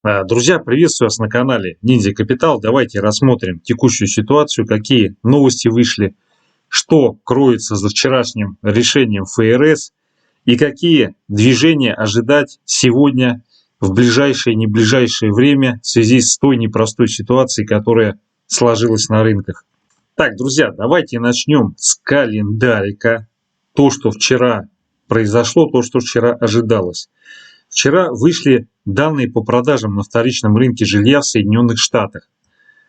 Друзья, приветствую вас на канале Ниндзя Капитал. Давайте рассмотрим текущую ситуацию, какие новости вышли, что кроется за вчерашним решением ФРС и какие движения ожидать сегодня в ближайшее и не ближайшее время в связи с той непростой ситуацией, которая сложилась на рынках. Так, друзья, давайте начнем с календарика. То, что вчера произошло, то, что вчера ожидалось. Вчера вышли данные по продажам на вторичном рынке жилья в Соединенных Штатах.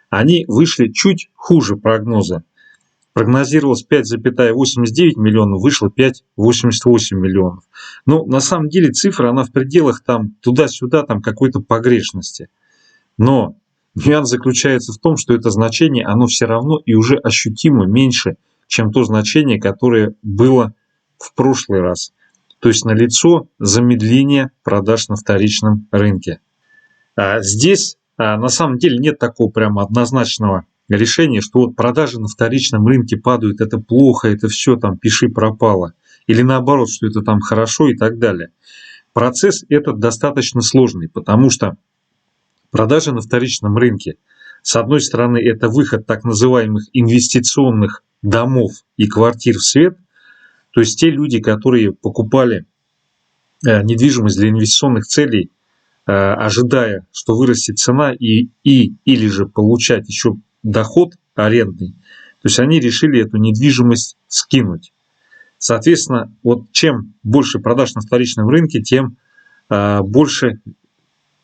Они вышли чуть хуже прогноза. Прогнозировалось 5,89 миллионов, вышло 5,88 миллионов. Но на самом деле цифра, она в пределах там туда-сюда, там какой-то погрешности. Но нюанс заключается в том, что это значение, оно все равно и уже ощутимо меньше, чем то значение, которое было в прошлый раз. То есть налицо замедление продаж на вторичном рынке. Здесь на самом деле нет такого прямо однозначного решения, что вот продажи на вторичном рынке падают, это плохо, это все там пиши пропало. Или наоборот, что это там хорошо и так далее. Процесс этот достаточно сложный, потому что продажи на вторичном рынке, с одной стороны, это выход так называемых инвестиционных домов и квартир в свет. То есть те люди, которые покупали недвижимость для инвестиционных целей, ожидая, что вырастет цена или же получать еще доход арендный, то есть они решили эту недвижимость скинуть. Соответственно, вот чем больше продаж на вторичном рынке, тем больше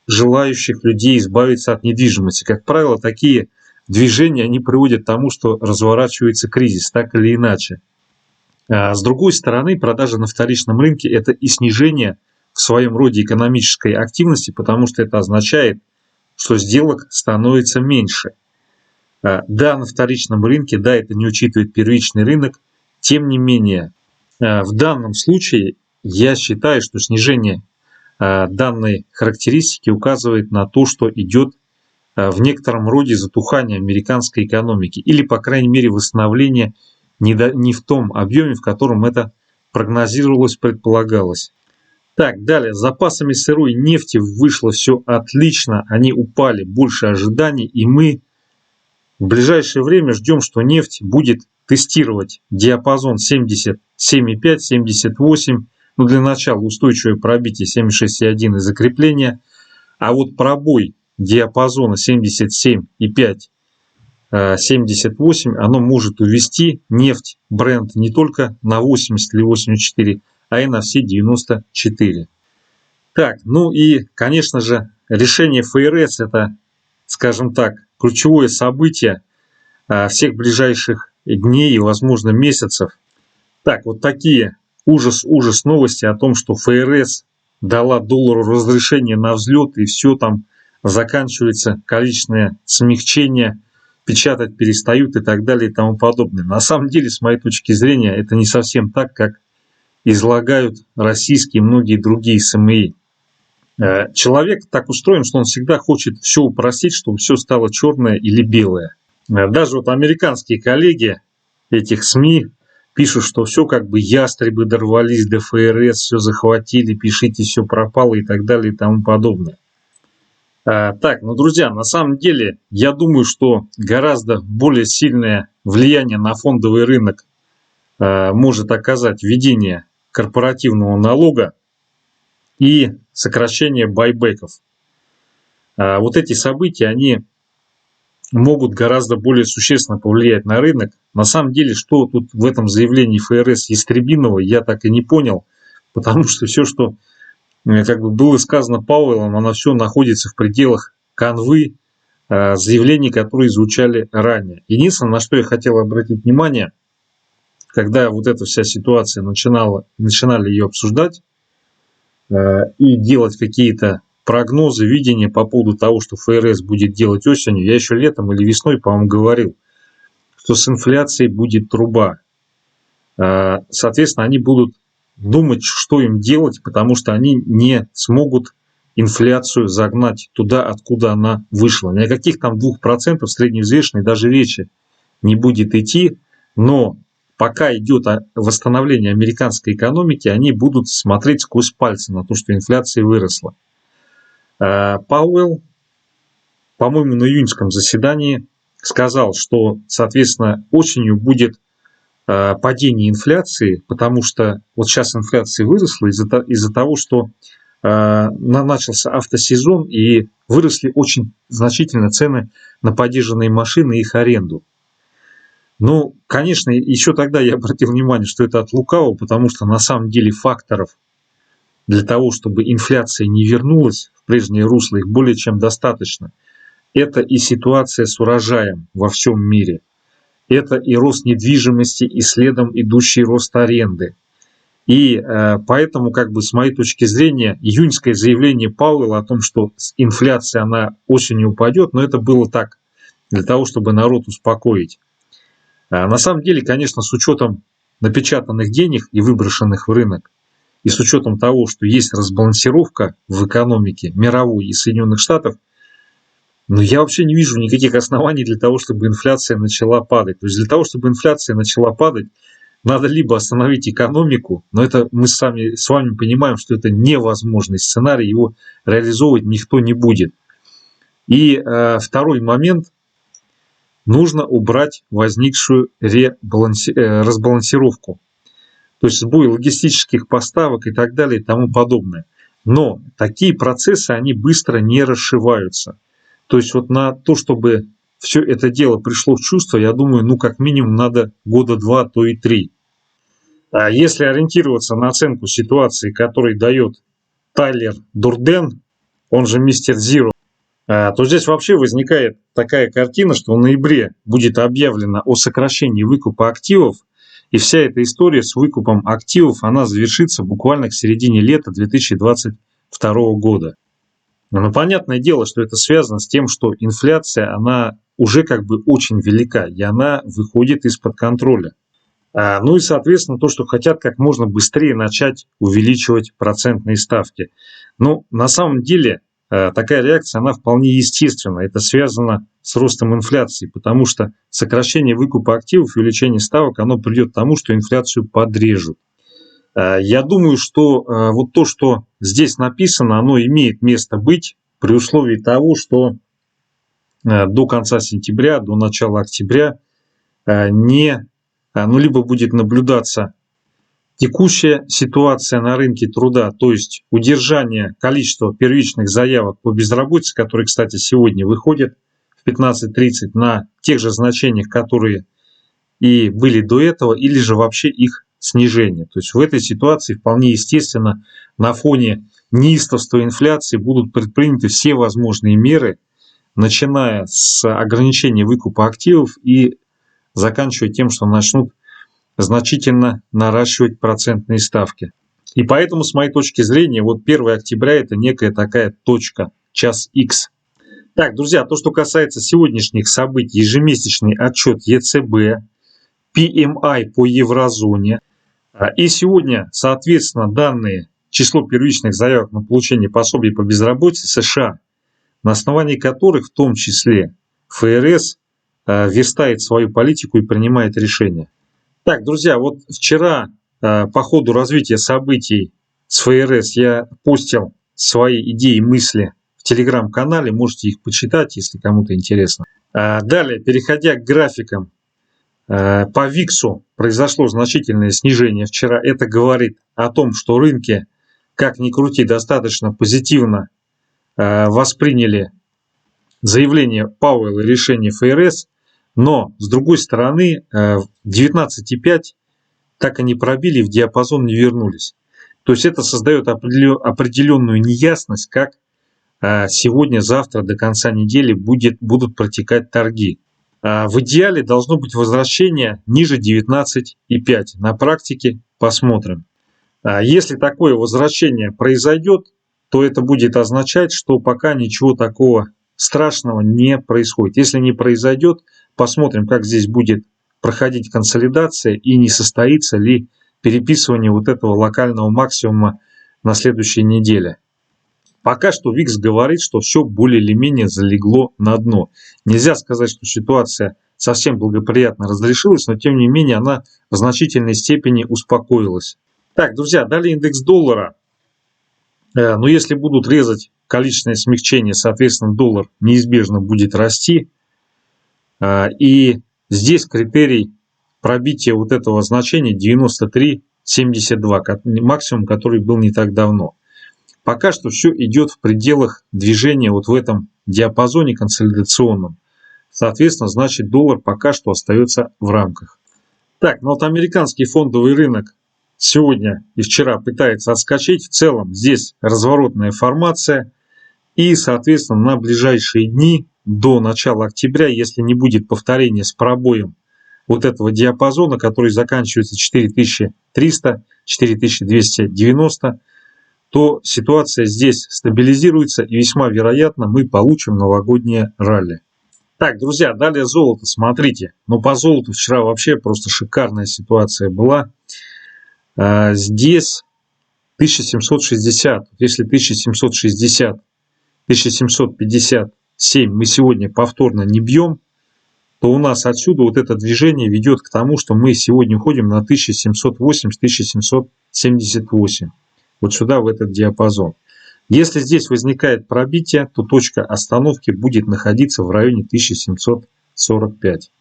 желающих людей избавиться от недвижимости. Как правило, такие движения они приводят к тому, что разворачивается кризис, так или иначе. С другой стороны, продажи на вторичном рынке – это и снижение в своем роде экономической активности, потому что это означает, что сделок становится меньше. Да, на вторичном рынке, да, это не учитывает первичный рынок, тем не менее, в данном случае я считаю, что снижение данной характеристики указывает на то, что идет в некотором роде затухание американской экономики или, по крайней мере, восстановление не в том объеме, в котором это прогнозировалось, предполагалось. Так, далее, с запасами сырой нефти вышло все отлично, они упали больше ожиданий, и мы в ближайшее время ждем, что нефть будет тестировать диапазон 77,5-78, ну для начала устойчивое пробитие 76,1 и закрепление, а вот пробой диапазона 77,5 78, оно может увести нефть Brent не только на 80 или 84, а и на все 94. Так, ну и, конечно же, решение ФРС – это, скажем так, ключевое событие всех ближайших дней и, возможно, месяцев. Так, вот такие ужас новости о том, что ФРС дала доллару разрешение на взлет, и все там заканчивается количественное смягчение, печатать перестают и так далее и тому подобное. На самом деле, с моей точки зрения, это не совсем так, как излагают российские и многие другие СМИ. Человек так устроен, что он всегда хочет все упростить, чтобы все стало черное или белое. Даже вот американские коллеги этих СМИ пишут, что все как бы ястребы дорвались до ФРС, все захватили, пишите, все пропало и так далее и тому подобное. Так, ну, друзья, на самом деле, я думаю, что гораздо более сильное влияние на фондовый рынок может оказать введение корпоративного налога и сокращение байбеков. Вот эти события, они могут гораздо более существенно повлиять на рынок. На самом деле, что тут в этом заявлении ФРС ястребиного, я так и не понял, потому что все, что как бы было сказано Пауэллом, оно все находится в пределах канвы заявлений, которые звучали ранее. Единственное, на что я хотел обратить внимание, когда вот эта вся ситуация начинали ее обсуждать и делать какие-то прогнозы, видения по поводу того, что ФРС будет делать осенью, я еще летом или весной, по-моему, говорил, что с инфляцией будет труба. Соответственно, они будут думать, что им делать, потому что они не смогут инфляцию загнать туда, откуда она вышла. Ни о каких там 2% средневзвешенной даже речи не будет идти, но пока идет восстановление американской экономики, они будут смотреть сквозь пальцы на то, что инфляция выросла. Пауэлл, по-моему, на июньском заседании сказал, что, соответственно, осенью будет падение инфляции, потому что вот сейчас инфляция выросла из-за того, что начался автосезон и выросли очень значительно цены на подержанные машины и их аренду. Ну, конечно, еще тогда я обратил внимание, что это от лукавого, потому что на самом деле факторов для того, чтобы инфляция не вернулась в прежнее русло, их более чем достаточно. Это и ситуация с урожаем во всем мире. Это и рост недвижимости, и следом идущий рост аренды. И поэтому, как бы с моей точки зрения, июньское заявление Пауэлла о том, что инфляция она осенью упадет, но это было так, для того, чтобы народ успокоить. На самом деле, конечно, с учетом напечатанных денег и выброшенных в рынок, и с учетом того, что есть разбалансировка в экономике мировой и Соединенных Штатов, но я вообще не вижу никаких оснований для того, чтобы инфляция начала падать. То есть для того, чтобы инфляция начала падать, надо либо остановить экономику, но это мы с вами понимаем, что это невозможный сценарий, его реализовывать никто не будет. И второй момент, нужно убрать возникшую разбалансировку. То есть сбой логистических поставок и так далее и тому подобное. Но такие процессы, они быстро не расшиваются. То есть вот на то, чтобы все это дело пришло в чувство, я думаю, ну как минимум надо года 2, то и 3. А если ориентироваться на оценку ситуации, которую дает Тайлер Дурден, он же Мистер Зиро, то здесь вообще возникает такая картина, что в ноябре будет объявлено о сокращении выкупа активов, и вся эта история с выкупом активов, она завершится буквально к середине лета 2022 года. Но понятное дело, что это связано с тем, что инфляция, она уже как бы очень велика, и она выходит из-под контроля. Ну и, соответственно, то, что хотят как можно быстрее начать увеличивать процентные ставки. Ну, на самом деле, такая реакция, она вполне естественна. Это связано с ростом инфляции, потому что сокращение выкупа активов и увеличение ставок, оно придет к тому, что инфляцию подрежут. Я думаю, что вот то, что здесь написано, оно имеет место быть при условии того, что до конца сентября, до начала октября либо будет наблюдаться текущая ситуация на рынке труда, то есть удержание количества первичных заявок по безработице, которые, кстати, сегодня выходят в 15:30 на тех же значениях, которые и были до этого, или же вообще их снижение. То есть в этой ситуации вполне естественно на фоне неистовства инфляции будут предприняты все возможные меры, начиная с ограничения выкупа активов и заканчивая тем, что начнут значительно наращивать процентные ставки. И поэтому, с моей точки зрения, вот 1 октября это некая такая точка, час X. Так, друзья, то, что касается сегодняшних событий, ежемесячный отчет ЕЦБ, PMI по еврозоне. И сегодня, соответственно, данные число первичных заявок на получение пособий по безработице США, на основании которых в том числе ФРС верстает свою политику и принимает решения. Так, друзья, вот вчера по ходу развития событий с ФРС я постил свои идеи и мысли в телеграм-канале, можете их почитать, если кому-то интересно. Далее, переходя к графикам, по ВИКСу произошло значительное снижение вчера. Это говорит о том, что рынки, как ни крути, достаточно позитивно восприняли заявление Пауэлла и решение ФРС, но, с другой стороны, 19,5 так и не пробили, в диапазон не вернулись. То есть это создает определенную неясность, как сегодня, завтра, до конца недели будут протекать торги. В идеале должно быть возвращение ниже 19,5. На практике посмотрим. Если такое возвращение произойдет, то это будет означать, что пока ничего такого страшного не происходит. Если не произойдет, посмотрим, как здесь будет проходить консолидация и не состоится ли переписывание вот этого локального максимума на следующей неделе. Пока что ВИКС говорит, что все более или менее залегло на дно. Нельзя сказать, что ситуация совсем благоприятно разрешилась, но тем не менее она в значительной степени успокоилась. Так, друзья, далее индекс доллара. Но если будут резать количественное смягчение, соответственно, доллар неизбежно будет расти. И здесь критерий пробития вот этого значения 93.72, максимум, который был не так давно. Пока что все идет в пределах движения вот в этом диапазоне консолидационном. Соответственно, значит, доллар пока что остается в рамках. Так, ну вот американский фондовый рынок сегодня и вчера пытается отскочить. В целом здесь разворотная формация. И, соответственно, на ближайшие дни до начала октября, если не будет повторения с пробоем вот этого диапазона, который заканчивается 4300, 4290, то ситуация здесь стабилизируется и весьма вероятно мы получим новогоднее ралли. Так, друзья, далее золото, смотрите. Но по золоту вчера вообще просто шикарная ситуация была. Здесь 1760, если 1760, 1757 мы сегодня повторно не бьем, то у нас отсюда вот это движение ведет к тому, что мы сегодня уходим на 1780-1778. Вот сюда, в этот диапазон. Если здесь возникает пробитие, то точка остановки будет находиться в районе 1745.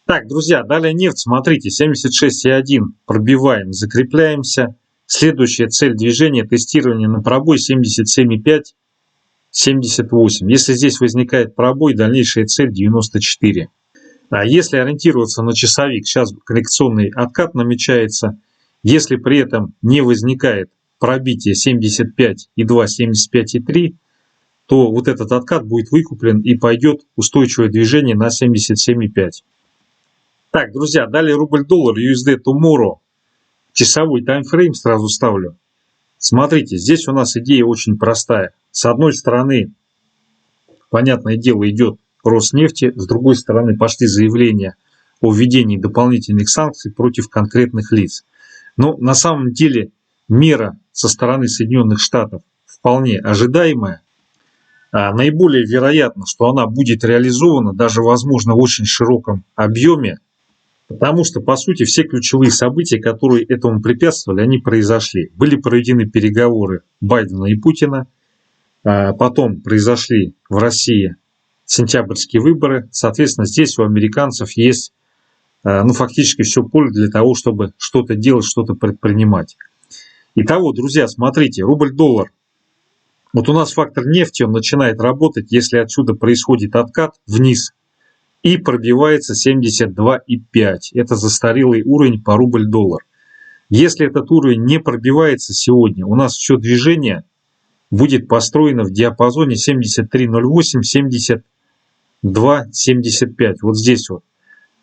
Так, друзья, далее нефть, смотрите, 76,1 пробиваем, закрепляемся. Следующая цель движения, тестирование на пробой 77,5, 78. Если здесь возникает пробой, дальнейшая цель 94. А если ориентироваться на часовик, сейчас коррекционный откат намечается. Если при этом не возникает пробитие 75,2, 75,3, то вот этот откат будет выкуплен и пойдет устойчивое движение на 77,5. Так, друзья, далее рубль-доллар, USD Tomorrow. Часовой таймфрейм сразу ставлю. Смотрите, здесь у нас идея очень простая. С одной стороны, понятное дело, идет рост нефти, с другой стороны пошли заявления о введении дополнительных санкций против конкретных лиц. Но на самом деле мера со стороны Соединенных Штатов вполне ожидаемая. Наиболее вероятно, что она будет реализована даже, возможно, в очень широком объеме, потому что, по сути, все ключевые события, которые этому препятствовали, они произошли. Были проведены переговоры Байдена и Путина, потом произошли в России сентябрьские выборы. Соответственно, здесь у американцев есть фактически все поле для того, чтобы что-то делать, что-то предпринимать. Итого, друзья, смотрите, рубль-доллар. Вот у нас фактор нефти, он начинает работать, если отсюда происходит откат вниз и пробивается 72,5. Это застарелый уровень по рубль-доллар. Если этот уровень не пробивается сегодня, у нас все движение будет построено в диапазоне 73,08, 72,75. Вот здесь вот.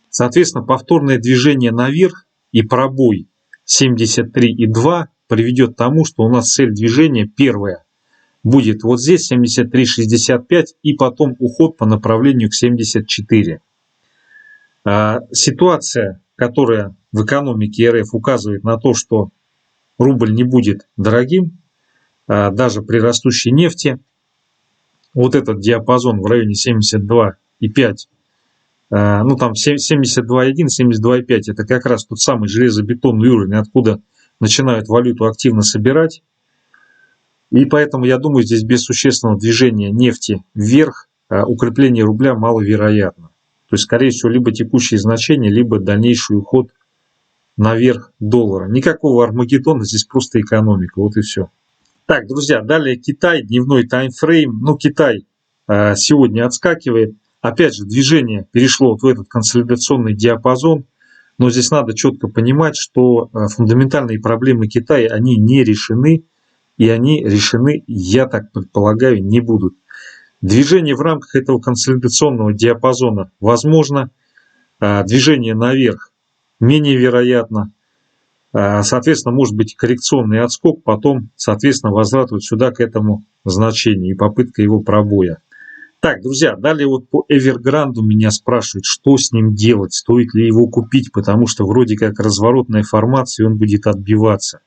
Соответственно, повторное движение наверх и пробой 73,2 приведет к тому, что у нас цель движения первая будет вот здесь 73,65 и потом уход по направлению к 74. Ситуация, которая в экономике РФ указывает на то, что рубль не будет дорогим, даже при растущей нефти. Вот этот диапазон в районе 72,5, там 72,1, 72,5, это как раз тот самый железобетонный уровень, откуда начинают валюту активно собирать. И поэтому, я думаю, здесь без существенного движения нефти вверх укрепление рубля маловероятно. То есть, скорее всего, либо текущие значения, либо дальнейший уход наверх доллара. Никакого Армагеддона, здесь просто экономика, вот и все. Так, друзья, далее Китай, дневной таймфрейм. Китай сегодня отскакивает. Опять же, движение перешло вот в этот консолидационный диапазон. Но здесь надо четко понимать, что фундаментальные проблемы Китая, они не решены. И они решены, я так предполагаю, не будут. Движение в рамках этого консолидационного диапазона возможно. Движение наверх менее вероятно. Соответственно, может быть коррекционный отскок, потом, соответственно, возврат вот сюда к этому значению и попытка его пробоя. Так, друзья, далее вот по Evergrande меня спрашивают, что с ним делать, стоит ли его купить, потому что вроде как разворотная формация, и он будет отбиваться.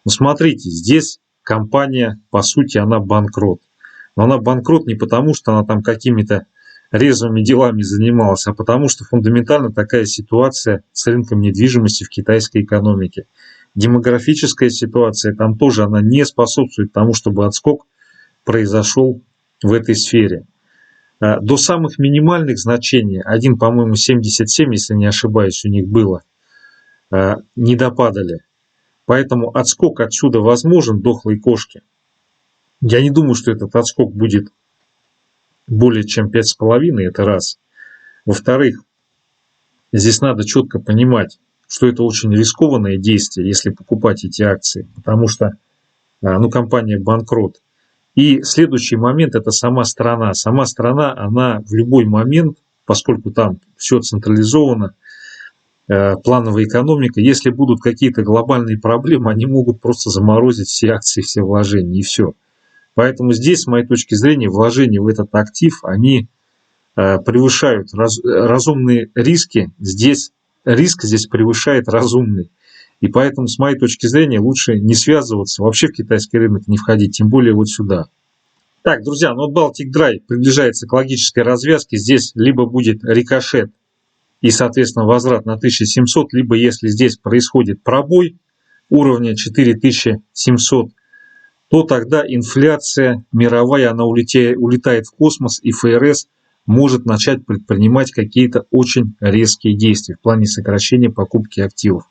Но смотрите, здесь компания, по сути, она банкрот. Но она банкрот не потому, что она там какими-то резвыми делами занималась, а потому что фундаментально такая ситуация с рынком недвижимости в китайской экономике. Демографическая ситуация там тоже она не способствует тому, чтобы отскок произошел в этой сфере. До самых минимальных значений, 1, по-моему, 77, если не ошибаюсь, у них было, не допадали. Поэтому отскок отсюда возможен дохлой кошки. Я не думаю, что этот отскок будет более чем 5,5, это раз. Во-вторых, здесь надо четко понимать, что это очень рискованное действие, если покупать эти акции, потому что компания банкрот. И следующий момент – это сама страна. Сама страна, она в любой момент, поскольку там все централизовано, плановая экономика, если будут какие-то глобальные проблемы, они могут просто заморозить все акции, все вложения, и все. Поэтому здесь, с моей точки зрения, вложения в этот актив, они превышают разумные риски. Риск здесь превышает разумный. И поэтому, с моей точки зрения, лучше не связываться, вообще в китайский рынок не входить, тем более вот сюда. Так, друзья, вот Baltic Dry приближается к логической развязке. Здесь либо будет рикошет и, соответственно, возврат на 1700, либо если здесь происходит пробой уровня 4700, то тогда инфляция мировая, она улетает в космос, и ФРС может начать предпринимать какие-то очень резкие действия в плане сокращения покупки активов.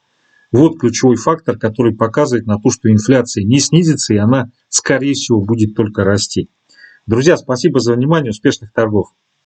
Вот ключевой фактор, который показывает на то, что инфляция не снизится, и она, скорее всего, будет только расти. Друзья, спасибо за внимание, успешных торгов!